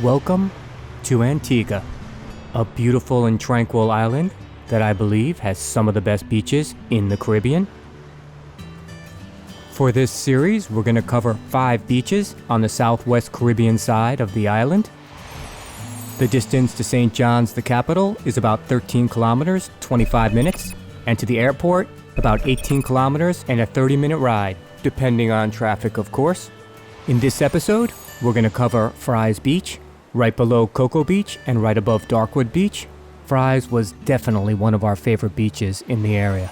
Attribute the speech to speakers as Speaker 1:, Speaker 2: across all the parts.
Speaker 1: Welcome to Antigua, a beautiful and tranquil island that I believe has some of the best beaches in the Caribbean. For this series, we're going to cover 5 beaches on the southwest Caribbean side of the island. The distance to St. John's, the capital, is about 13 kilometers, 25 minutes, and to the airport, about 18 kilometers and a 30-minute ride, depending on traffic, of course. In this episode, we're going to cover Ffryes Beach, right below Cocoa Beach and right above Darkwood Beach. Ffryes was definitely one of our favorite beaches in the area.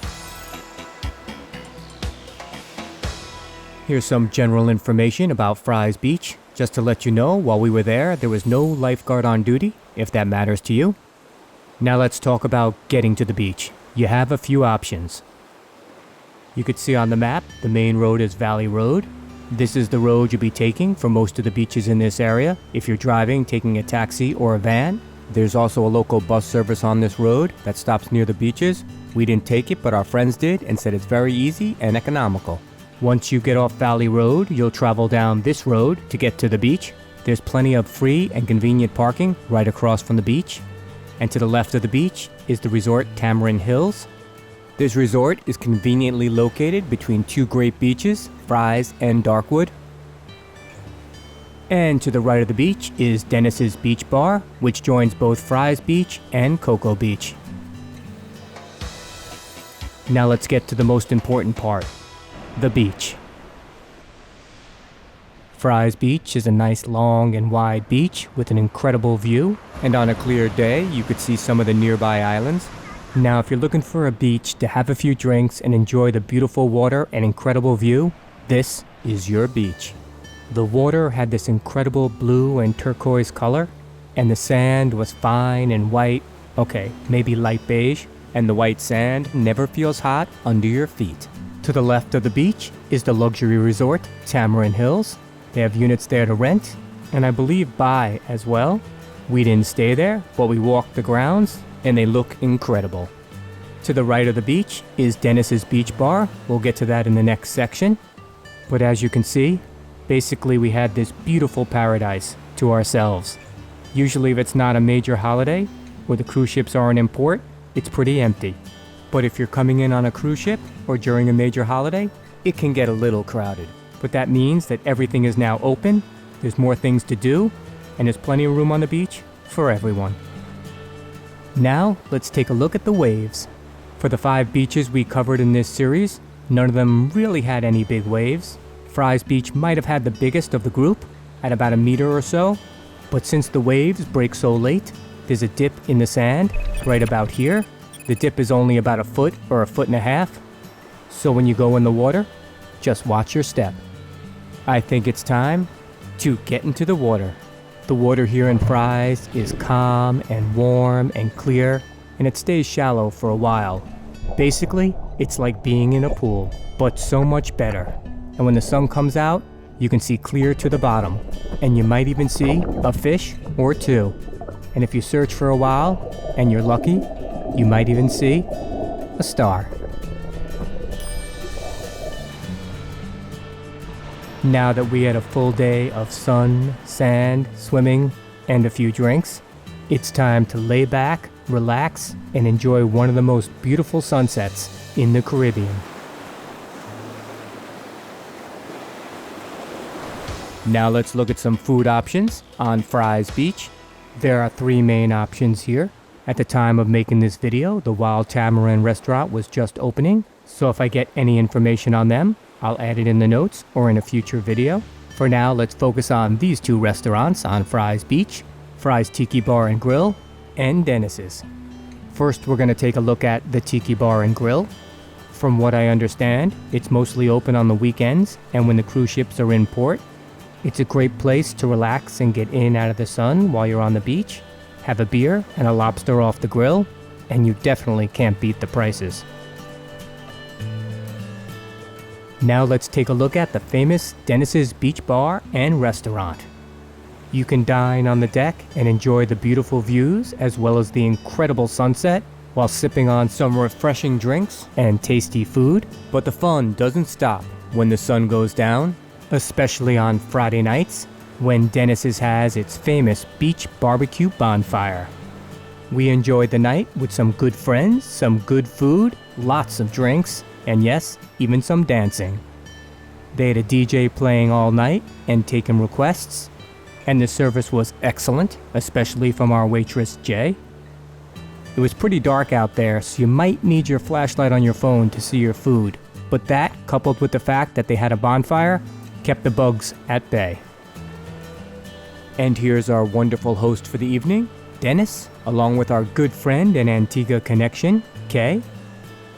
Speaker 1: Here's some general information about Ffryes Beach. Just to let you know, while we were there was no lifeguard on duty, if that matters to you. Now let's talk about getting to the beach. You have a few options. You could see on the map, the main road is Valley Road. This is the road you'll be taking for most of the beaches in this area. If you're driving, taking a taxi or a van, there's also a local bus service on this road that stops near the beaches. We didn't take it, but our friends did and said it's very easy and economical. Once you get off Valley Road, you'll travel down this road to get to the beach. There's plenty of free and convenient parking right across from the beach. And to the left of the beach is the resort Tamarind Hills. This resort is conveniently located between 2 great beaches, Ffryes and Darkwood. And to the right of the beach is Dennis's Beach Bar, which joins both Ffryes Beach and Cocoa Beach. Now let's get to the most important part, the beach. Ffryes Beach is a nice long and wide beach with an incredible view, and on a clear day you could see some of the nearby islands. Now if you're looking for a beach to have a few drinks and enjoy the beautiful water and incredible view, this is your beach. The water had this incredible blue and turquoise color, and the sand was fine and white, okay, maybe light beige, and the white sand never feels hot under your feet. To the left of the beach is the luxury resort, Tamarind Hills. They have units there to rent, and I believe buy as well. We didn't stay there, but we walked the grounds, and they look incredible. To the right of the beach is Dennis's Beach Bar. We'll get to that in the next section. But as you can see, basically we had this beautiful paradise to ourselves. Usually if it's not a major holiday, or the cruise ships aren't in port, it's pretty empty. But if you're coming in on a cruise ship, or during a major holiday, it can get a little crowded. But that means that everything is now open, there's more things to do, and there's plenty of room on the beach for everyone. Now, let's take a look at the waves. For the 5 beaches we covered in this series, none of them really had any big waves. Ffryes Beach might have had the biggest of the group, at about a meter or so, but since the waves break so late, there's a dip in the sand right about here. The dip is only about a foot or a foot and a half, so when you go in the water, just watch your step. I think it's time to get into the water. The water here in Ffryes is calm and warm and clear, and it stays shallow for a while. Basically, it's like being in a pool, but so much better. And when the sun comes out, you can see clear to the bottom, and you might even see a fish or 2. And if you search for a while, and you're lucky, you might even see a star. Now that we had a full day of sun, sand, swimming, and a few drinks, it's time to lay back, relax, and enjoy one of the most beautiful sunsets in the Caribbean. Now let's look at some food options on Ffryes Beach. There are 3 main options here. At the time of making this video, the Wild Tamarind restaurant was just opening, so if I get any information on them, I'll add it in the notes or in a future video. For now, let's focus on these 2 restaurants on Ffryes Beach, Ffryes Tiki Bar and Grill, and Dennis's. First, we're going to take a look at the Tiki Bar and Grill. From what I understand, it's mostly open on the weekends and when the cruise ships are in port. It's a great place to relax and get in and out of the sun while you're on the beach, have a beer and a lobster off the grill, and you definitely can't beat the prices. Now let's take a look at the famous Dennis's Beach Bar and Restaurant. You can dine on the deck and enjoy the beautiful views as well as the incredible sunset while sipping on some refreshing drinks and tasty food. But the fun doesn't stop when the sun goes down, especially on Friday nights. when Dennis's has its famous beach barbecue bonfire. We enjoyed the night with some good friends, some good food, lots of drinks, and yes, even some dancing. They had a DJ playing all night and taking requests, and the service was excellent, especially from our waitress Jay. It was pretty dark out there, so you might need your flashlight on your phone to see your food, but that, coupled with the fact that they had a bonfire, kept the bugs at bay. And here's our wonderful host for the evening, Dennis, along with our good friend and Antigua connection, Kay.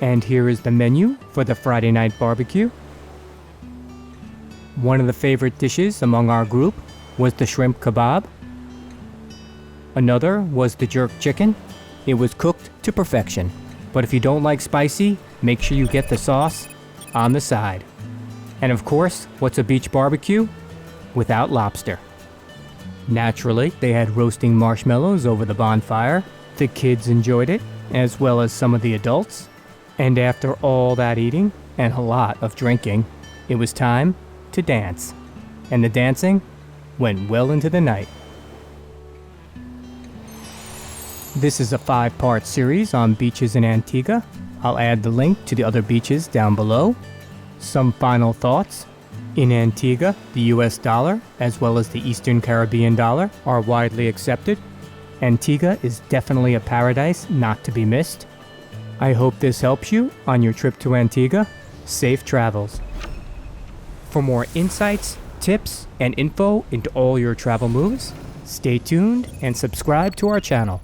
Speaker 1: And here is the menu for the Friday night barbecue. One of the favorite dishes among our group was the shrimp kebab. Another was the jerk chicken. It was cooked to perfection, but if you don't like spicy, make sure you get the sauce on the side. And of course, what's a beach barbecue without lobster? Naturally, they had roasting marshmallows over the bonfire. The kids enjoyed it, as well as some of the adults. And after all that eating and a lot of drinking, it was time to dance. And the dancing went well into the night. This is a 5-part series on beaches in Antigua. I'll add the link to the other beaches down below. Some final thoughts. In Antigua, the US dollar, as well as the Eastern Caribbean dollar, are widely accepted. Antigua is definitely a paradise not to be missed. I hope this helps you on your trip to Antigua. Safe travels. For more insights, tips, and info into all your travel moves, stay tuned and subscribe to our channel.